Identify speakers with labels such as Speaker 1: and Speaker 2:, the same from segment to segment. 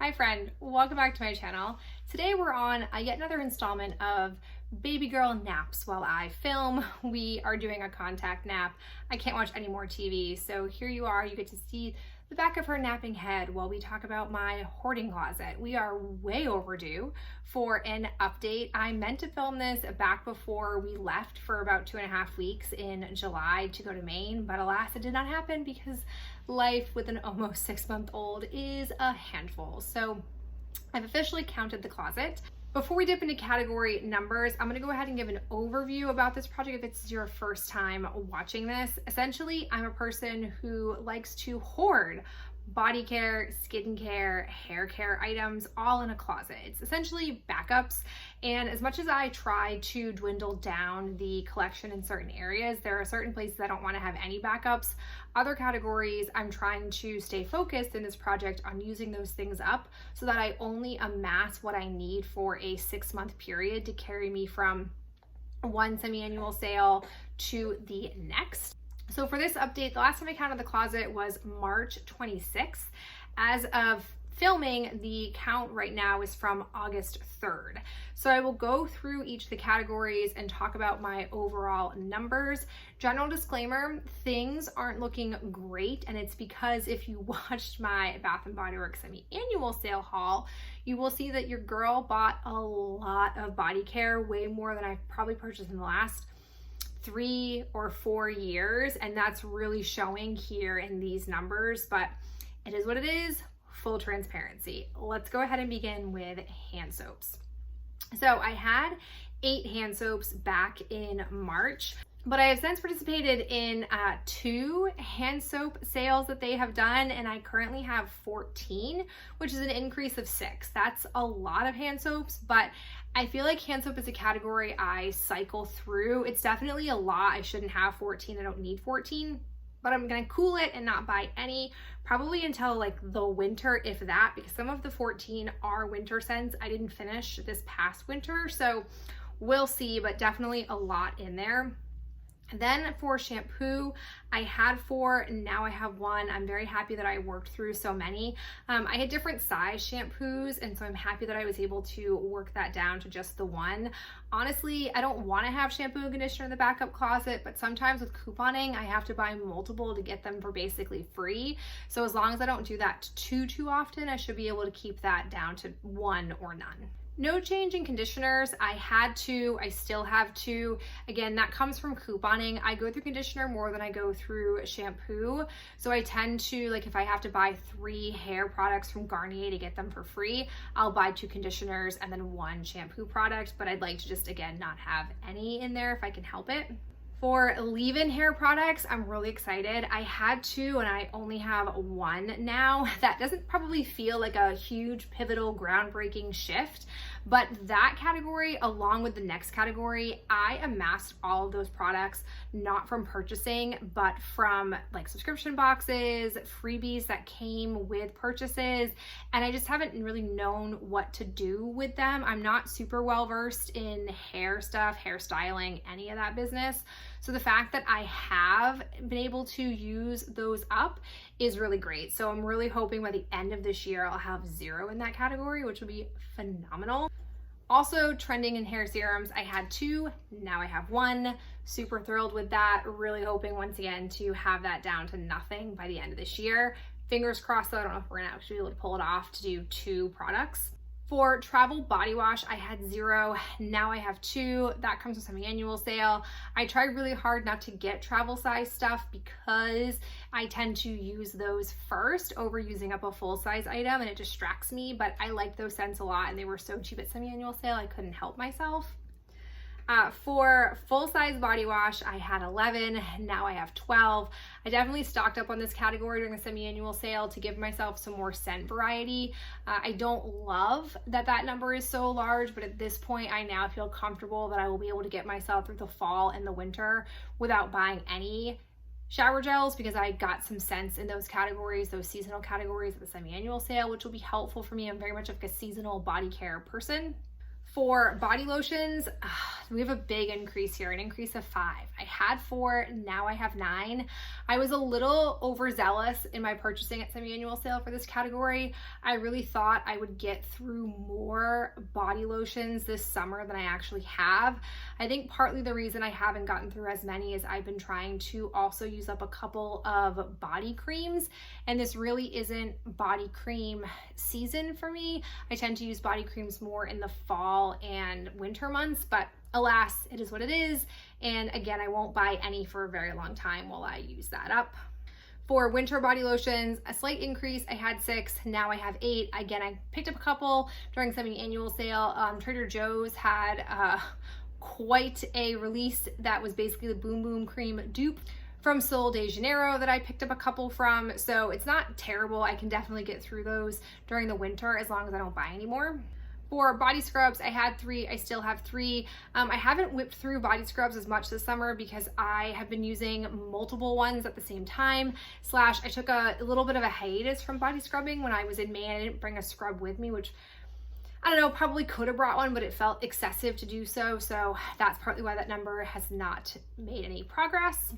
Speaker 1: Hi friend, welcome back to my channel. Today we're on yet another installment of baby girl naps while I film. We are doing a contact nap. I can't watch any more TV, so here you are. You get to see the back of her napping head while we talk about my hoarding closet. We are way overdue for an update. I meant to film this back before we left for about 2.5 weeks in July to go to Maine, but alas, it did not happen because life with an almost 6-month-old is a handful. So I've officially counted the closet. Before we dip into category numbers, I'm gonna go ahead and give an overview about this project if it's your first time watching this. Essentially, I'm a person who likes to hoard body care, skincare, hair care items all in a closet. It's essentially backups. And as much as I try to dwindle down the collection in certain areas, there are certain places I don't want to have any backups. Other categories, I'm trying to stay focused in this project on using those things up so that I only amass what I need for a 6-month period to carry me from one semi-annual sale to the next. So for this update, the last time I counted the closet was March 26th. As of filming, the count right now is from August 3rd. So I will go through each of the categories and talk about my overall numbers. General disclaimer, things aren't looking great, and it's because if you watched my Bath & Body Works semi-annual sale haul, you will see that your girl bought a lot of body care, way more than I've probably purchased in the last 3 or 4 years, and that's really showing here in these numbers, but it is what it is. Full transparency. Let's go ahead and begin with hand soaps. So I had 8 hand soaps back in March, but I have since participated in 2 hand soap sales that they have done, and I currently have 14, which is an increase of 6. That's a lot of hand soaps, but I feel like hand soap is a category I cycle through. It's definitely a lot. I shouldn't have 14. I don't need 14, but I'm gonna cool it and not buy any, probably until like the winter, if that, because some of the 14 are winter scents I didn't finish this past winter, so we'll see, but definitely a lot in there. Then for shampoo, I had 4, now I have 1. I'm very happy that I worked through so many. I had different size shampoos, and so I'm happy that I was able to work that down to just the 1. Honestly, I don't want to have shampoo and conditioner in the backup closet, but sometimes with couponing, I have to buy multiple to get them for basically free. So as long as I don't do that too often, I should be able to keep that down to 1 or none. No change in conditioners. I had 2, I still have 2. Again, that comes from couponing. I go through conditioner more than I go through shampoo. So I tend to, like if I have to buy 3 hair products from Garnier to get them for free, I'll buy 2 conditioners and then 1 shampoo product, but I'd like to just, again, not have any in there if I can help it. For leave-in hair products, I'm really excited. I had 2 and I only have 1 now. That doesn't probably feel like a huge, pivotal, groundbreaking shift, but that category, along with the next category, I amassed all of those products, not from purchasing, but from like subscription boxes, freebies that came with purchases, and I just haven't really known what to do with them. I'm not super well versed in hair stuff, hair styling, any of that business. So the fact that I have been able to use those up is really great. So I'm really hoping by the end of this year, I'll have 0 in that category, which would be phenomenal. Also trending in hair serums, I had 2, now I have 1. Super thrilled with that. Really hoping once again to have that down to nothing by the end of this year. Fingers crossed though, I don't know if we're gonna actually be able to pull it off to do 2 products. For travel body wash, I had 0, now I have 2. That comes with semi-annual sale. I try really hard not to get travel size stuff because I tend to use those first over using up a full size item and it distracts me, but I like those scents a lot and they were so cheap at semi-annual sale, I couldn't help myself. For full-size body wash, I had 11, now I have 12. I definitely stocked up on this category during a semi-annual sale to give myself some more scent variety. I don't love that number is so large, but at this point, I now feel comfortable that I will be able to get myself through the fall and the winter without buying any shower gels because I got some scents in those categories, those seasonal categories at the semi-annual sale, which will be helpful for me. I'm very much like a seasonal body care person. For body lotions, we have a big increase here, an increase of 5. I had 4, now I have 9. I was a little overzealous in my purchasing at semi-annual sale for this category. I really thought I would get through more body lotions this summer than I actually have. I think partly the reason I haven't gotten through as many is I've been trying to also use up a couple of body creams, and this really isn't body cream season for me. I tend to use body creams more in the fall and winter months, but alas, it is what it is. And again, I won't buy any for a very long time while I use that up. For winter body lotions, a slight increase. I had 6, now I have 8. Again, I picked up a couple during semi-annual sale. Trader Joe's had quite a release that was basically the Boom Boom Cream dupe from Sol de Janeiro that I picked up a couple from. So it's not terrible. I can definitely get through those during the winter as long as I don't buy any more. For body scrubs, I had 3, I still have 3. I haven't whipped through body scrubs as much this summer because I have been using multiple ones at the same time, / I took a little bit of a hiatus from body scrubbing when I was in Maine. I didn't bring a scrub with me, which I don't know, probably could have brought one, but it felt excessive to do so. So that's partly why that number has not made any progress.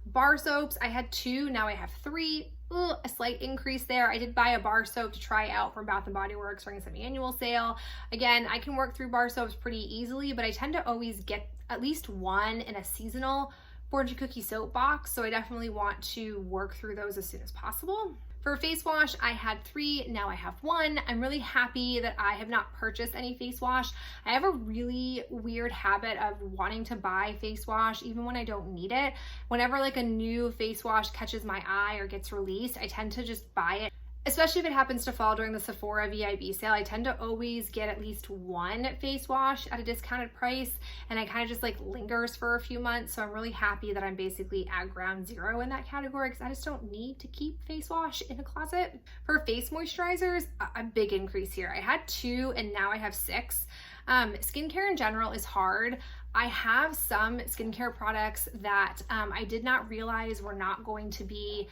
Speaker 1: Bar soaps, I had 2, now I have 3. A slight increase there. I did buy a bar soap to try out from Bath & Body Works during a semi-annual sale. Again, I can work through bar soaps pretty easily, but I tend to always get at least one in a seasonal Fortune Cookie soap box, so I definitely want to work through those as soon as possible. For face wash, I had 3, now I have 1. I'm really happy that I have not purchased any face wash. I have a really weird habit of wanting to buy face wash even when I don't need it. Whenever like a new face wash catches my eye or gets released, I tend to just buy it. Especially if it happens to fall during the Sephora VIB sale, I tend to always get at least 1 face wash at a discounted price, and it kind of just like lingers for a few months. So I'm really happy that I'm basically at ground zero in that category because I just don't need to keep face wash in a closet. For face moisturizers, a big increase here. I had 2 and now I have 6. Skincare in general is hard. I have some skincare products that I did not realize were not going to be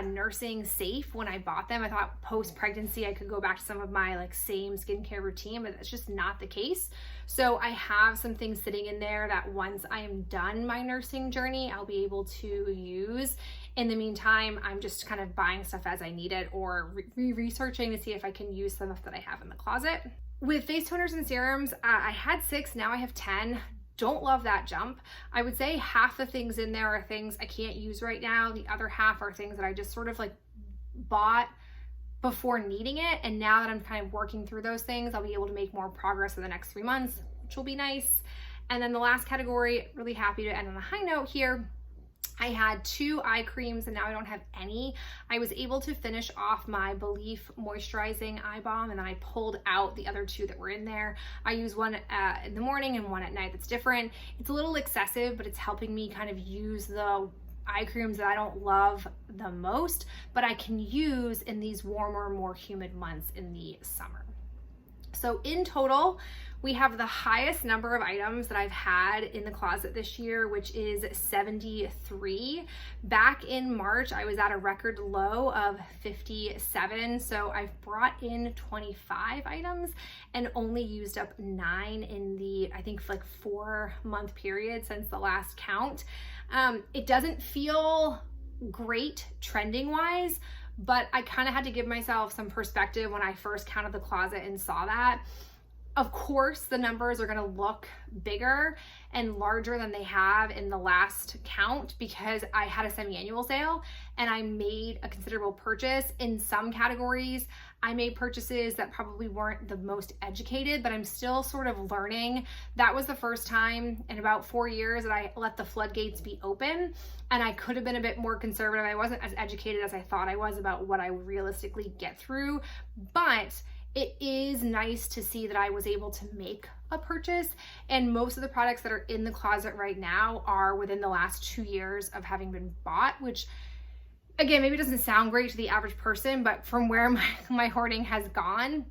Speaker 1: nursing safe when I bought them. I thought post-pregnancy I could go back to some of my like same skincare routine, but that's just not the case. So I have some things sitting in there that once I am done my nursing journey, I'll be able to use. In the meantime, I'm just kind of buying stuff as I need it or researching to see if I can use some stuff that I have in the closet. With face toners and serums, I had 6, now I have 10. Don't love that jump. I would say half the things in there are things I can't use right now. The other half are things that I just sort of like bought before needing it. And now that I'm kind of working through those things, I'll be able to make more progress in the next 3 months, which will be nice. And then the last category, really happy to end on a high note here. I had 2 eye creams and now I don't have any. I was able to finish off my Belief moisturizing eye balm and then I pulled out the other 2 that were in there. I use one in the morning and one at night that's different. It's a little excessive, but it's helping me kind of use the eye creams that I don't love the most, but I can use in these warmer, more humid months in the summer. So in total, we have the highest number of items that I've had in the closet this year, which is 73. Back in March, I was at a record low of 57. So I've brought in 25 items and only used up 9 in the, I think like 4-month period since the last count. It doesn't feel great trending wise, but I kind of had to give myself some perspective when I first counted the closet and saw that. Of course, the numbers are going to look bigger and larger than they have in the last count because I had a semi-annual sale and I made a considerable purchase. In some categories, I made purchases that probably weren't the most educated, but I'm still sort of learning. That was the first time in about 4 years that I let the floodgates be open, and I could have been a bit more conservative. I wasn't as educated as I thought I was about what I would realistically get through, but it is nice to see that I was able to make a purchase, and most of the products that are in the closet right now are within the last 2 years of having been bought, which again, maybe doesn't sound great to the average person, but from where my hoarding has gone,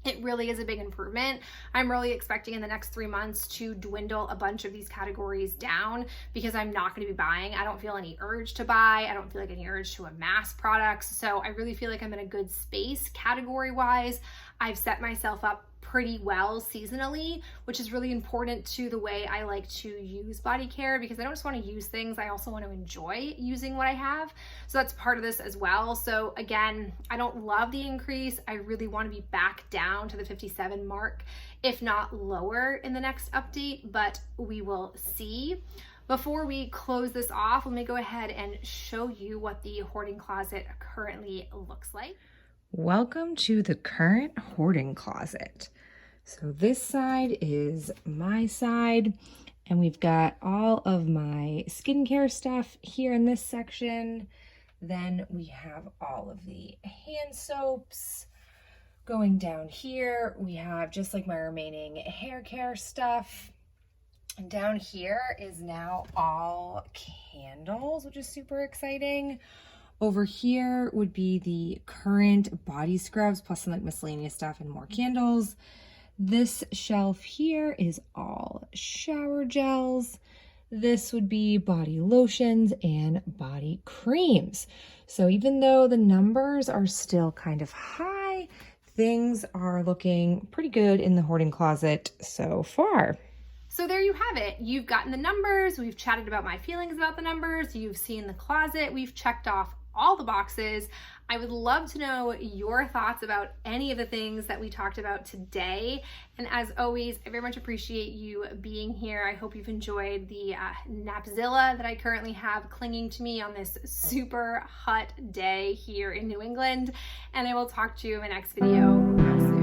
Speaker 1: it really is a big improvement. I'm really expecting in the next 3 months to dwindle a bunch of these categories down because I'm not going to be buying. I don't feel any urge to buy. I don't feel like any urge to amass products. So I really feel like I'm in a good space category wise. I've set myself up pretty well seasonally, which is really important to the way I like to use body care, because I don't just want to use things, I also want to enjoy using what I have. So that's part of this as well. So again, I don't love the increase. I really want to be back down to the 57 mark, if not lower in the next update, but we will see. Before we close this off, let me go ahead and show you what the hoarding closet currently looks like.
Speaker 2: Welcome to the current hoarding closet. So this side is my side, and we've got all of my skincare stuff here in this section. Then we have all of the hand soaps. Going down here, we have just like my remaining hair care stuff. And down here is now all candles, which is super exciting. Over here would be the current body scrubs, plus some like miscellaneous stuff and more candles. This shelf here is all shower gels. This would be body lotions and body creams. So even though the numbers are still kind of high, things are looking pretty good in the hoarding closet so far.
Speaker 1: So there you have it. You've gotten the numbers. We've chatted about my feelings about the numbers. You've seen the closet. We've checked off all the boxes. I would love to know your thoughts about any of the things that we talked about today. And as always, I very much appreciate you being here. I hope you've enjoyed the Napzilla that I currently have clinging to me on this super hot day here in New England. And I will talk to you in my next video.